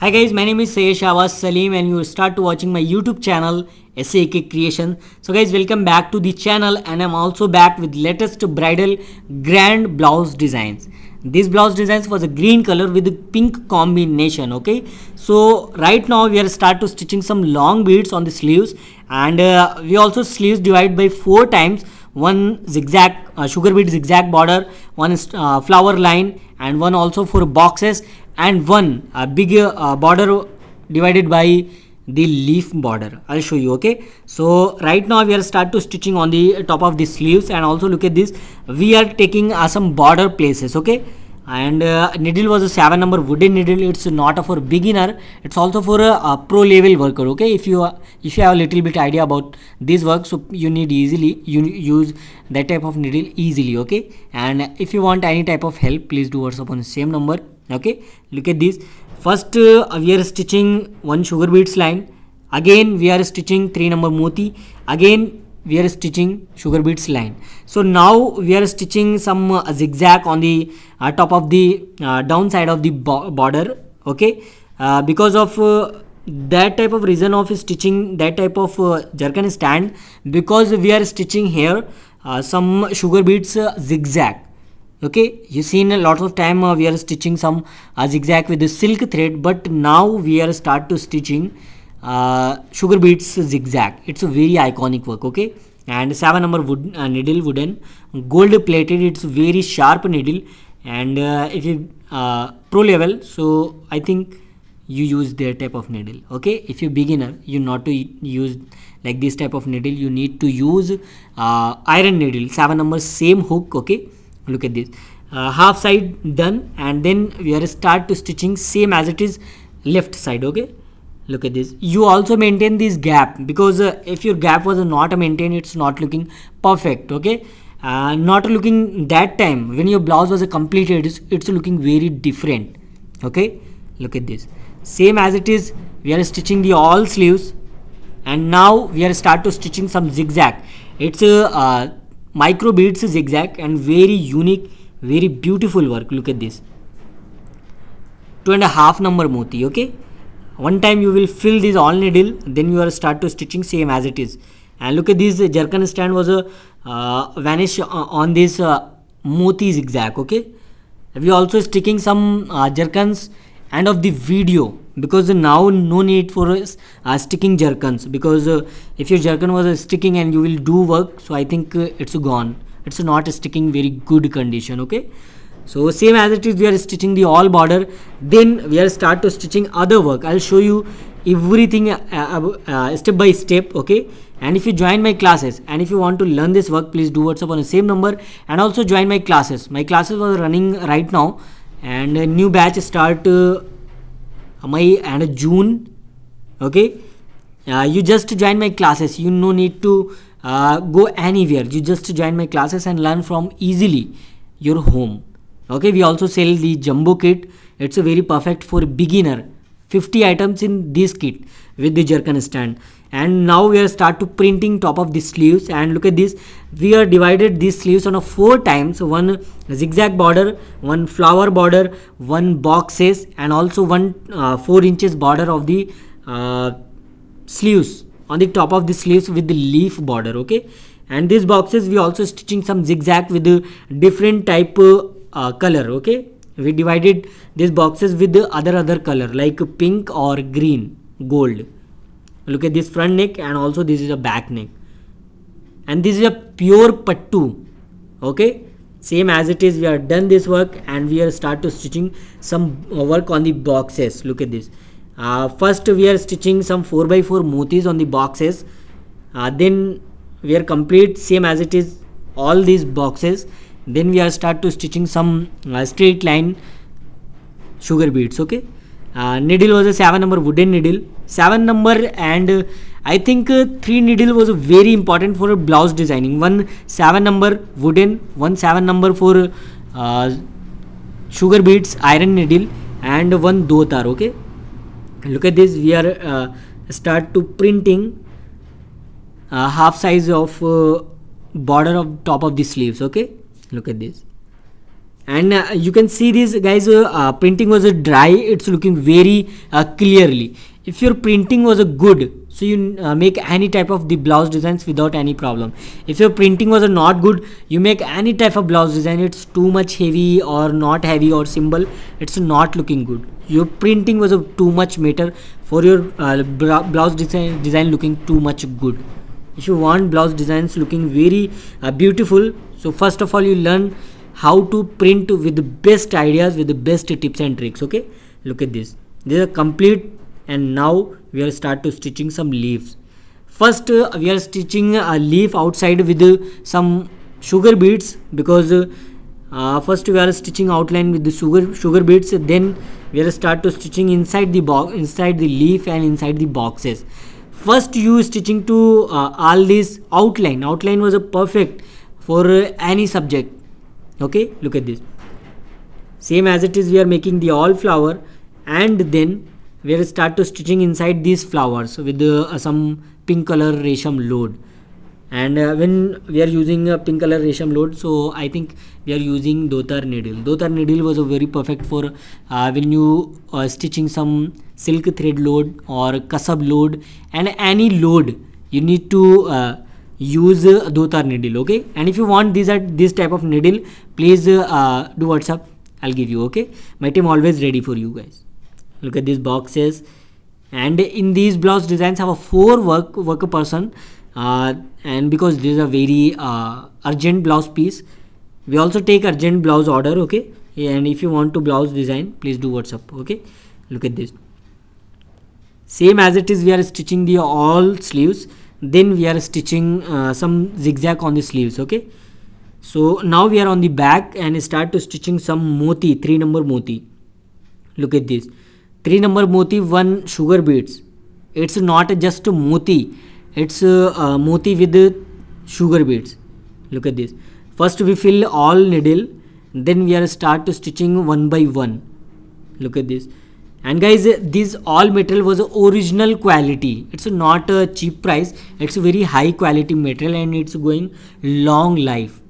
Hi guys, my name is Syyed Shabaz Salim and you start watching my YouTube channel Sak Creations. So guys, welcome back to the channel and I'm also back with latest bridal Grand Blouse Designs. This blouse designs was a green color with a pink combination. Okay, so right now we are start to stitching some long beads on the sleeves, and we also sleeves divide by 4 times. One zigzag sugar bead zigzag border, one is flower line, and one also for boxes, and one big border divided by the leaf border. I'll show you. Okay, so right now we are start to stitching on the top of the sleeves, and also look at this, we are taking some border places. Okay, and needle was a 7 number wooden needle. It's not for beginner, it's also for a pro level worker. Okay, if you have a little bit idea about this work, so you need easily use that type of needle easily. Okay, and if you want any type of help, please do WhatsApp on the same number. Okay, look at this. First we are stitching one sugar beads line, again we are stitching 3 number moti, again we are stitching sugar beads line. So now we are stitching some zigzag on the top of the downside of the border. Okay, because of that type of reason of stitching that type of jerkin stand, because we are stitching here some sugar beads zigzag. Okay, you seen a lot of time we are stitching some zigzag with the silk thread, but now we are start to stitching sugar beads zigzag. It's a very iconic work. Okay, and 7 number wood needle, wooden, gold plated. It's very sharp needle, and if you pro level, so I think you use their type of needle. Okay, if you beginner, you not to use like this type of needle, you need to use iron needle, 7 number, same hook. Okay, look at this, half side done, and then we are start to stitching same as it is left side. Okay, look at this. You also maintain this gap, because if your gap was not maintained, it's not looking perfect. Okay, not looking that time when your blouse was completed, it's looking very different. Okay, look at this, same as it is we are stitching the all sleeves, and now we are start to stitching some zigzag. It's a micro beads zigzag and very unique, very beautiful work. Look at this, 2.5 number moti. Okay, one time you will fill this all needle, then you are start to stitching same as it is. And look at this, jerkin stand was a vanish on this moti zigzag. Okay, we also sticking some jerkins end of the video, because now no need for sticking jerkins, because if your jerkin was sticking and you will do work, so I think it's gone, it's not sticking very good condition. Okay, so same as it is we are stitching the all border, then we are start to stitching other work. I'll show you everything step by step. Okay, and if you join my classes and if you want to learn this work, please do WhatsApp on the same number, and also join my classes. My classes are running right now, and a new batch start May and June. Okay, you just join my classes, you no need to go anywhere, you just join my classes and learn from easily your home. Okay, we also sell the jumbo kit. It's a very perfect for beginner, 50 items in this kit with the jerkin stand. And now we are start to printing top of the sleeves, and look at this, we are divided these sleeves on a 4 times, one zigzag border, one flower border, one boxes, and also one 4 inches border of the sleeves on the top of the sleeves with the leaf border. Okay, and these boxes we also stitching some zigzag with the different type color. Okay, we divided these boxes with the other color like pink or green, gold. Look at this front neck, and also this is a back neck, and this is a pure pattu. Okay, same as it is we are done this work, and we are start to stitching some work on the boxes. Look at this, first we are stitching some 4x4 motis on the boxes, then we are complete same as it is all these boxes, then we are start to stitching some straight line sugar beads. Okay, needle was a 7 number wooden needle, 7 number, and I think 3 needle was very important for blouse designing. One 7 number wooden, one 7 number for sugar beads iron needle, and one dotar. Okay, look at this, we are start to printing half size of border of top of the sleeves. Okay, look at this, And you can see this guys, printing was dry, it's looking very clearly. If your printing was good, so you make any type of the blouse designs without any problem. If your printing was not good, you make any type of blouse design, it's too much heavy or not heavy or simple, it's not looking good. Your printing was too much matter for your blouse design looking too much good. If you want blouse designs looking very beautiful, so first of all you learn how to print with the best ideas, with the best tips and tricks. Okay, look at this, this is complete. And now we are start to stitching some leaves. First we are stitching a leaf outside with some sugar beads, because first we are stitching outline with the sugar beads, then we are start to stitching inside the box, inside the leaf and inside the boxes. First you stitching to all this outline was a perfect for any subject. Okay, look at this, same as it is we are making the all flower, and then we will start to stitching inside these flowers with some pink color resham load. And when we are using a pink color resham load, so I think we are using dotar needle was a very perfect for when you stitching some silk thread load or kasab load, and any load you need to use dotar needle. Okay, and if you want this type of needle, please do WhatsApp, I'll give you. Okay, my team always ready for you guys. Look at these boxes, and in these blouse designs have a 4 worker person, and because this is a very urgent blouse piece, we also take urgent blouse order. Okay, and if you want to blouse design, please do WhatsApp. Okay, look at this, same as it is we are stitching the all sleeves, then we are stitching some zigzag on the sleeves. Okay, so now we are on the back and start to stitching some moti, 3 number moti. Look at this, 3 number moti, 1 sugar beads. It's not just a moti, it's a moti with sugar beads. Look at this, first we fill all needle, then we are start to stitching one by one. Look at this, and guys, this all material was original quality, it's not a cheap price, it's a very high quality material and it's going long life.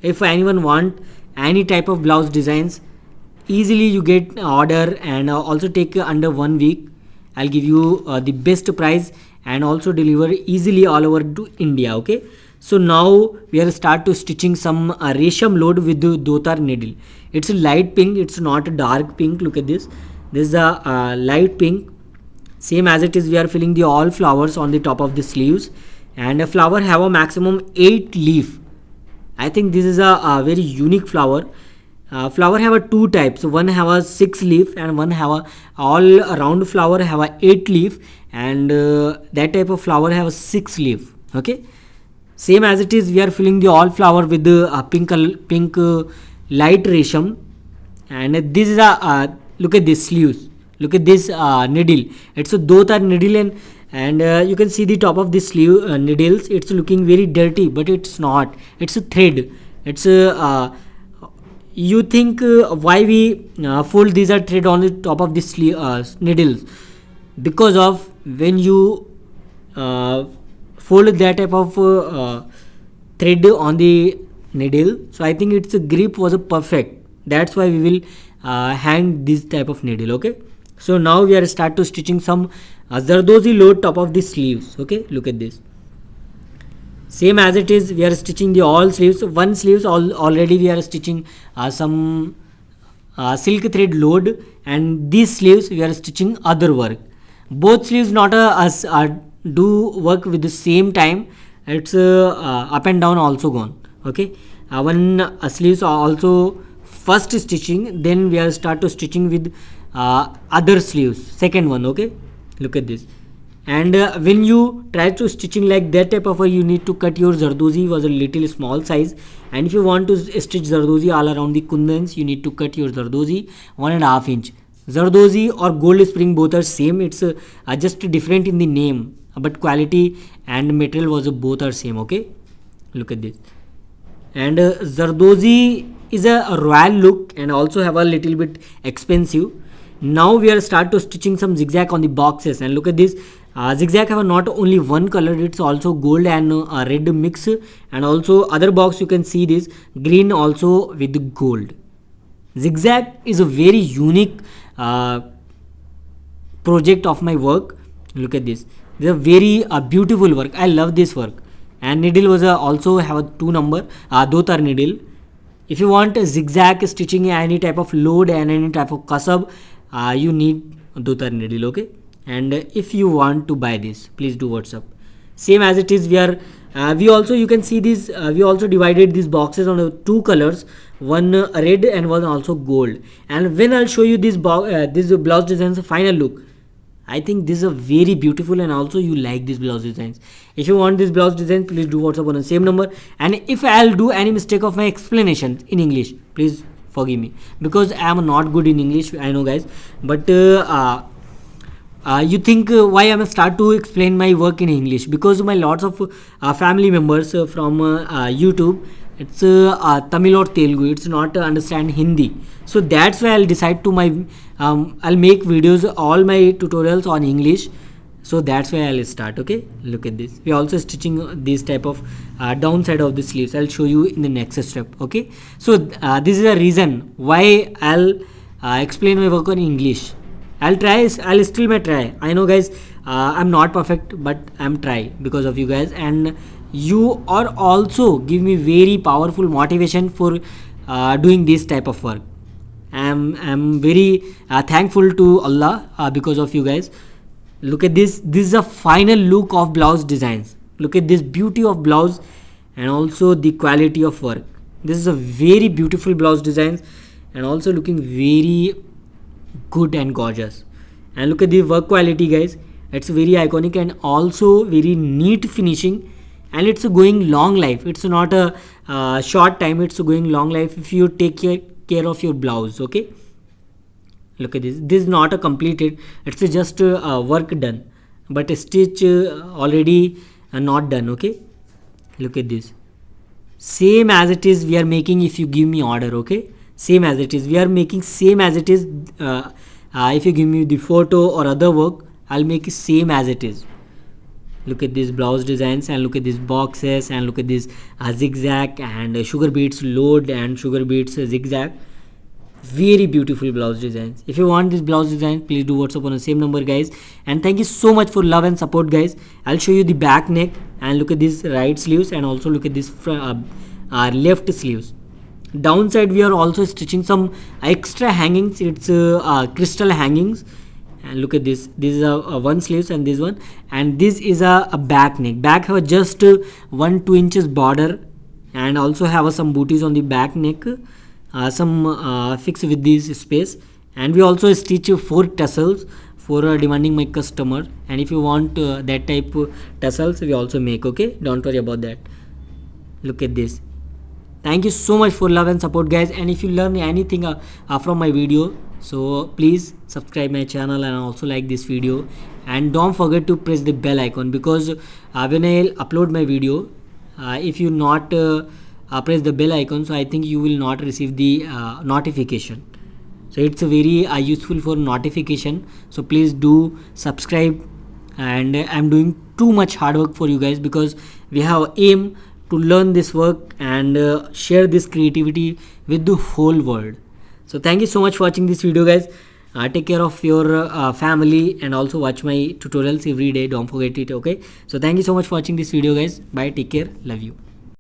If anyone want any type of blouse designs, easily you get order, and also take under 1 week. I'll give you the best price and also deliver easily all over to India. Okay, so now we are start to stitching some resham load with the dotar needle. It's a light pink, it's not a dark pink. Look at this, this is a light pink, same as it is we are filling the all flowers on the top of the sleeves, and a flower have a maximum 8 leaf. I think this is a very unique flower. Flower have a 2 types, one have a 6 leaf and one have a all round flower have a 8 leaf, and that type of flower have a 6 leaf. Okay, same as it is we are filling the all flower with the pink light resham, and this is a look at this sleeves, look at this needle, it's a dotar needle, and you can see the top of this sleeve needles, it's looking very dirty, but it's not, it's a thread, it's a you think why we fold these are thread on the top of this needles, because of when you fold that type of thread on the needle, so I think its grip was a perfect, that's why we will hang this type of needle. Okay, so now we are start to stitching some zardozi load top of the sleeves. Okay, look at this, same as it is we are stitching the all sleeves, one sleeves already we are stitching some silk thread load, and these sleeves we are stitching other work. Both sleeves not do work with the same time, it's up and down also gone. Okay, one sleeves are also first stitching, then we are start to stitching with other sleeves, second one. Okay, look at this, and when you try to stitching like that type of you need to cut your zardozi was a little small size, and if you want to stitch zardozi all around the kundans, you need to cut your zardozi 1.5 inch. Zardozi or gold spring both are same, it's just different in the name, but quality and material was both are same. Okay, look at this, and zardozi is a royal look and also have a little bit expensive. Now we are start to stitching some zigzag on the boxes, and look at this, zigzag have not only one color, it's also gold and red mix, and also other box you can see this green also with gold. Zigzag is a very unique project of my work. Look at this. This is a very beautiful work. I love this work. And needle was also have a 2 number, do tar needle. If you want a zigzag stitching any type of load and any type of kasab, you need do tar needle. Okay. And if you want to buy this, please do WhatsApp. Same as it is, we also, you can see this, we also divided these boxes on 2 colors, one red and one also gold. And when I'll show you this blouse designs final look, I think this is a very beautiful, and also you like these blouse designs. If you want this blouse design, please do WhatsApp on the same number. And if I'll do any mistake of my explanation in English, please forgive me, because I am not good in English, I know guys. But you think why I'm start to explain my work in English? Because my lots of family members from YouTube, it's Tamil or Telugu, it's not understand Hindi. So that's why I'll decide to I'll make videos, all my tutorials on English. So that's why I'll start. Okay, look at this. We're also stitching this type of downside of the sleeves. I'll show you in the next step. Okay, so this is a reason why I'll explain my work on English. I'll still may try. I know guys, I'm not perfect, but I'm try because of you guys, and you are also give me very powerful motivation for doing this type of work. I'm very thankful to Allah because of you guys. Look at this. This is a final look of blouse designs. Look at this beauty of blouse and also the quality of work. This is a very beautiful blouse designs and also looking very good and gorgeous. And look at the work quality guys, it's very iconic and also very neat finishing, and it's going long life. It's not a short time, it's going long life if you take care of your blouse. Okay, look at this is not a completed, it's just work done, but a stitch already not done. Okay, look at this, same as it is we are making if you give me order. Okay, same as it is we are making, same as it is. If you give me the photo or other work, I'll make it same as it is. Look at these blouse designs and look at these boxes and look at this zigzag and sugar beads load and sugar beads zigzag. Very beautiful blouse designs. If you want this blouse design, please do WhatsApp on the same number guys. And thank you so much for love and support guys. I'll show you the back neck and look at this right sleeves and also look at this left sleeves. Downside we are also stitching some extra hangings. It's crystal hangings, and look at this. This is a one sleeves and this one, and this is a back neck. Back have just 1-2 inches border, and also have some booties on the back neck, some fix with this space. And we also stitch 4 tassels for demanding my customer, and if you want that type tassels we also make. Okay, don't worry about that. Look at this. Thank you so much for love and support guys, and if you learn anything from my video, so please subscribe my channel and also like this video, and don't forget to press the bell icon, because when I upload my video, if you not press the bell icon, so I think you will not receive the notification. So it's a very useful for notification, so please do subscribe. And I'm doing too much hard work for you guys, because we have aim to learn this work and share this creativity with the whole world. So thank you so much for watching this video guys. Take care of your family and also watch my tutorials every day, don't forget it. Okay, so thank you so much for watching this video guys. Bye, take care, love you.